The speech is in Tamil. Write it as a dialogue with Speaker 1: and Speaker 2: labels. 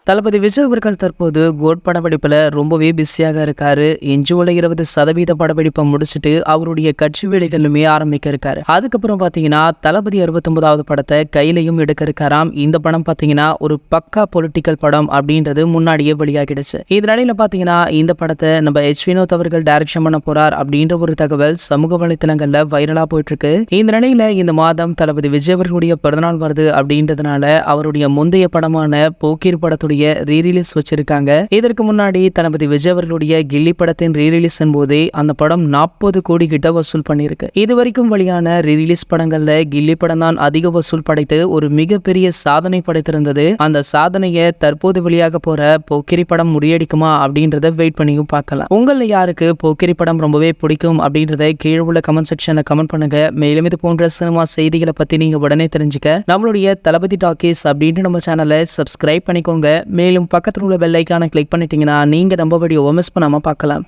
Speaker 1: தளபதி விஜய் அவர்கள் தற்போது கோட் படப்பிடிப்புல ரொம்பவே பிஸியாக இருக்காரு. எஞ்சுள்ள 20% படப்பிடிப்பை முடிச்சுட்டு அவருடைய கட்சி வேலைகளுமே ஆரம்பிக்க இருக்காரு. அதுக்கப்புறம் பாத்தீங்கன்னா தளபதி 69வது படத்தை கையிலையும் எடுக்க இருக்காராம். இந்த படம் பாத்தீங்கன்னா ஒரு பக்கா பொலிட்டிக்கல் படம் அப்படின்றது முன்னாடியே வெளியாகிடுச்சு. இந்த நிலையில பாத்தீங்கன்னா இந்த படத்தை நம்ம எச் வினோத் அவர்கள் டைரக்ஷன் பண்ண போறார் அப்படின்ற ஒரு தகவல் சமூக வலைத்தளங்கள்ல வைரலா போயிட்டு இருக்கு. இந்த நிலையில இந்த மாதம் தளபதி விஜய் அவர்களுடைய பிறந்தநாள் வருது அப்படின்றதுனால அவருடைய முந்தைய படமான போக்கிர் படத்துடைய ரீரிலீஸ் வச்சிருக்காங்க. இதற்கு முன்னாடி தளபதி விஜய் அவர்களுடைய கில்லி படத்தின் ரீரிலீஸின் போதே அந்த படம் 40 கோடி கிட்ட வசூல் பண்ணிருக்கு. இதுவரைக்கும் வெளியான ரீரிலீஸ் படங்கள்ல கில்லி படம் தான் அதிக வசூல் படைத்து ஒரு மிகப்பெரிய சாதனை படைத்திருந்தது. அந்த சாதனையை தற்போது வெளியாக போற போக்கிரி படம் முறியடிக்குமா அப்படின்றத வெயிட் பண்ணியும் பார்க்கலாம். உங்கள யாருக்கு போக்கிரி படம் ரொம்பவே பிடிக்கும் அப்படின்றத கீழே உள்ள கமெண்ட் செக்ஷன்ல கமெண்ட் பண்ணுங்க. மேலும் இது போன்ற சினிமா செய்திகளை பத்தி நீங்க உடனே தெரிஞ்சுக்க நம்மளுடைய தளபதி டாக்கீஸ் அப்படின்ற நம்ம சேனலை சப்ஸ்கிரைப் பண்ணிக்கோங்க. மேலும் பக்கத்தில் உள்ள பெல் ஐகானை கிளிக் பண்ணிட்டீங்கன்னா நீங்க நம்ம வீடியோவை மிஸ் பண்ணாம பார்க்கலாம்.